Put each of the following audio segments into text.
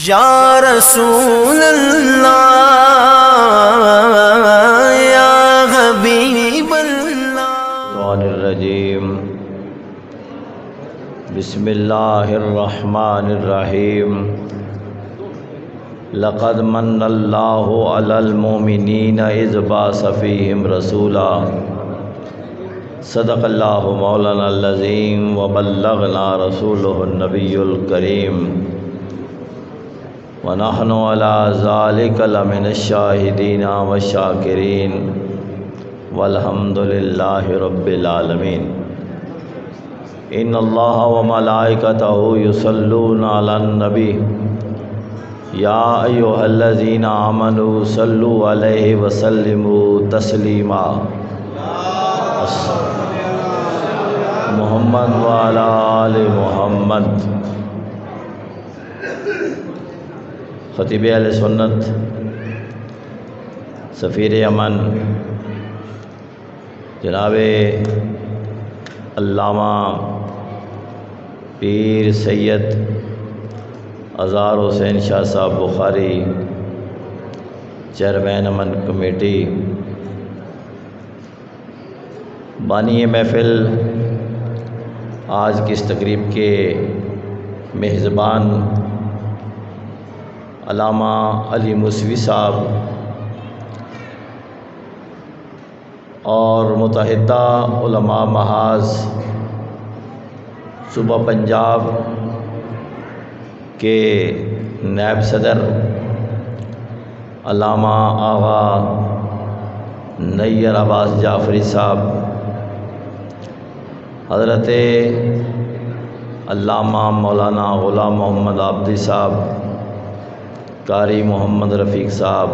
یا رسول اللہ یا حبیب اللہ۔ الرجیم بسم اللہ الرحمن الرحیم۔ لقد من اللہ علی المؤمنین اذ بعث فیہم رسولا۔ صدق اللہ مولانا العظیم وبلغنا رسولہ النبی الکریم، ونحن علی ذلک لمن الشاہدین والشاکرین، والحمد للہ رب العالمین۔ ان اللہ وملائکتہ یصلون علی النبی یا ایھا الذین آمنوا صلوا علیہ وسلموا تسلیما۔ محمد وعلی آل محمد۔ خطیب اہل سنت، سفیر امن جناب علامہ پیر سید اظہار حسین شاہ صاحب بخاری، چیئرمین امن کمیٹی، بانی محفل، آج کی اس تقریب کے میزبان علامہ علی موسوی صاحب اور متحدہ علماء محاذ صوبہ پنجاب کے نائب صدر علامہ آغا نیر عباس جعفری صاحب، حضرت علامہ مولانا غلام محمد عابدی صاحب، قاری محمد رفیق صاحب،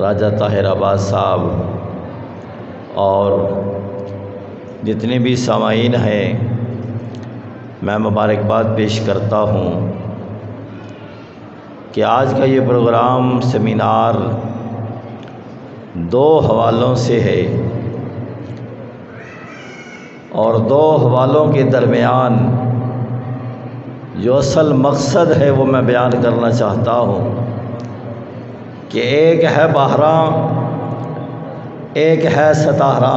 راجہ طاہر عباس صاحب، اور جتنے بھی سامعین ہیں، میں مبارکباد پیش کرتا ہوں کہ آج کا یہ پروگرام سیمینار دو حوالوں سے ہے، اور دو حوالوں کے درمیان جو اصل مقصد ہے وہ میں بیان کرنا چاہتا ہوں کہ ایک ہے 12، ایک ہے 17۔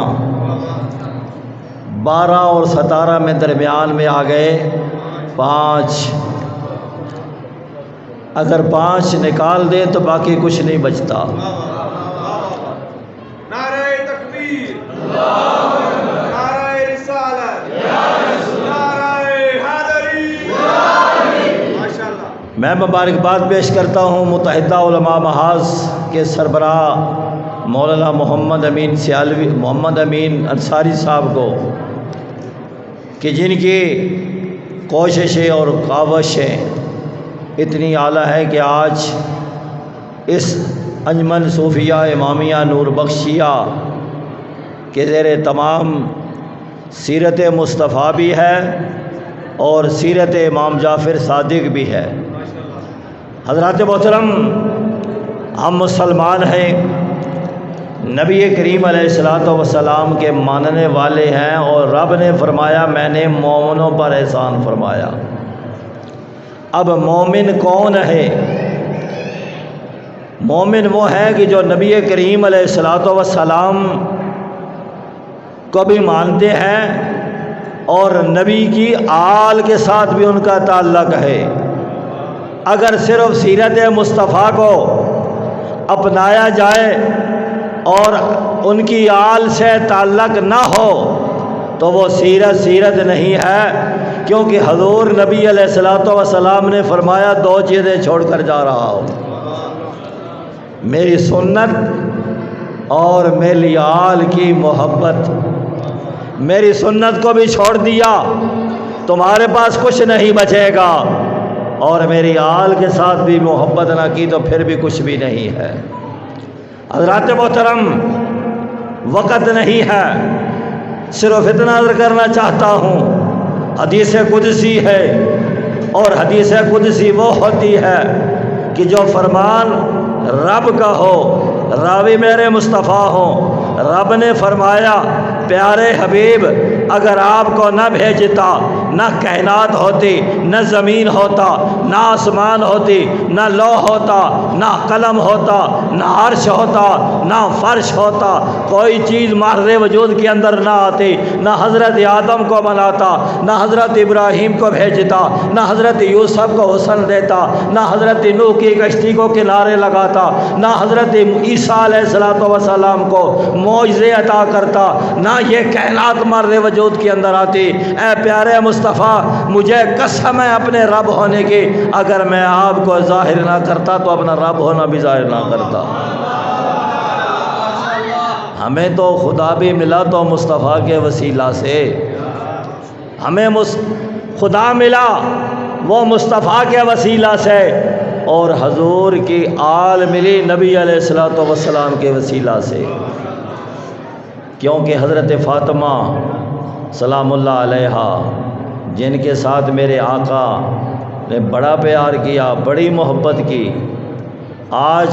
12 اور 17 میں درمیان میں آ گئے 5۔ اگر 5 نکال دیں تو باقی کچھ نہیں بچتا۔ نعرہ تکبیر، نعرہ رسالت، نعرہ حیدری، ماشاءاللہ۔ میں مبارکباد پیش کرتا ہوں متحدہ علماء محاذ کے سربراہ مولانا محمد امین سیالوی، محمد امین انصاری صاحب کو، کہ جن کی کوششیں اور کاوشیں اتنی اعلیٰ ہے کہ آج اس انجمن صوفیہ امامیہ نور بخشیہ کے زیر تمام سیرت مصطفیٰ بھی ہے اور سیرت امام جعفر صادق بھی ہے۔ حضرات محترم، ہم مسلمان ہیں، نبی کریم علیہ السلام کے ماننے والے ہیں، اور رب نے فرمایا میں نے مومنوں پر احسان فرمایا۔ اب مومن کون ہے؟ مومن وہ ہے کہ جو نبی کریم علیہ السلام کو بھی مانتے ہیں اور نبی کی آل کے ساتھ بھی ان کا تعلق ہے۔ اگر صرف سیرت مصطفیٰ کو اپنایا جائے اور ان کی آل سے تعلق نہ ہو تو وہ سیرت نہیں ہے، کیونکہ حضور نبی علیہ السلام نے فرمایا 2 چیزیں چھوڑ کر جا رہا ہوں، میری سنت اور میری آل کی محبت۔ میری سنت کو بھی چھوڑ دیا تمہارے پاس کچھ نہیں بچے گا، اور میری آل کے ساتھ بھی محبت نہ کی تو پھر بھی کچھ بھی نہیں ہے۔ حضرات محترم، وقت نہیں ہے، صرف اتنا عرض کرنا چاہتا ہوں، حدیث قدسی ہے، اور حدیث قدسی وہ ہوتی ہے کہ جو فرمان رب کا ہو، راوی میرے مصطفیٰ ہوں۔ رب نے فرمایا پیارے حبیب اگر آپ کو نہ بھیجتا نہ کائنات ہوتی، نہ زمین ہوتا، نہ آسمان ہوتی، نہ لوح ہوتا، نہ قلم ہوتا، نہ عرش ہوتا، نہ فرش ہوتا، کوئی چیز محض وجود کے اندر نہ آتی، نہ حضرت آدم کو بناتا، نہ حضرت ابراہیم کو بھیجتا، نہ حضرت یوسف کو حسن دیتا، نہ حضرت نوح کی کشتی کو کنارے لگاتا، نہ حضرت عیسیٰ علیہ السلام کو معجزے عطا کرتا، نہ یہ کائنات مرد وجود کے اندر آتی۔ اے پیارے مصطفیٰ، مجھے قسم ہے اپنے رب ہونے کی، اگر میں آپ کو ظاہر نہ کرتا تو اپنا رب ہونا بھی ظاہر نہ کرتا۔ ہمیں تو خدا بھی ملا تو مصطفیٰ کے وسیلہ سے، ہمیں خدا ملا وہ مصطفیٰ کے وسیلہ سے، اور حضور کی آل ملی نبی علیہ السلام کے وسیلہ سے، کیونکہ حضرت فاطمہ سلام اللہ علیہا جن کے ساتھ میرے آقا نے بڑا پیار کیا، بڑی محبت کی، آج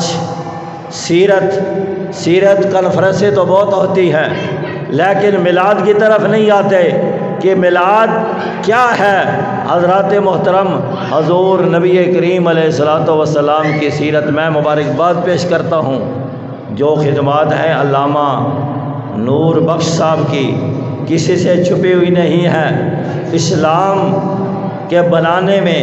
سیرت کانفرنسیں تو بہت ہوتی ہیں لیکن میلاد کی طرف نہیں آتے کہ میلاد کیا ہے۔ حضرات محترم حضور نبی کریم علیہ السلام کی سیرت میں مبارکباد پیش کرتا ہوں، جو خدمات ہیں علامہ نور بخش صاحب کی کسی سے چھپی ہوئی نہیں ہے۔ اسلام کے بنانے میں،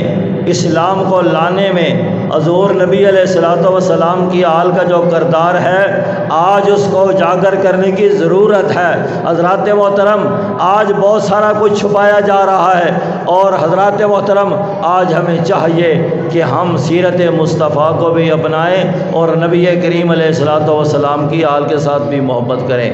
اسلام کو لانے میں حضور نبی علیہ السلام کی آل کا جو کردار ہے، آج اس کو اجاگر کرنے کی ضرورت ہے۔ حضرات محترم، آج بہت سارا کچھ چھپایا جا رہا ہے، اور حضرات محترم آج ہمیں چاہیے کہ ہم سیرت مصطفیٰ کو بھی اپنائیں اور نبی کریم علیہ السلام کی آل کے ساتھ بھی محبت کریں۔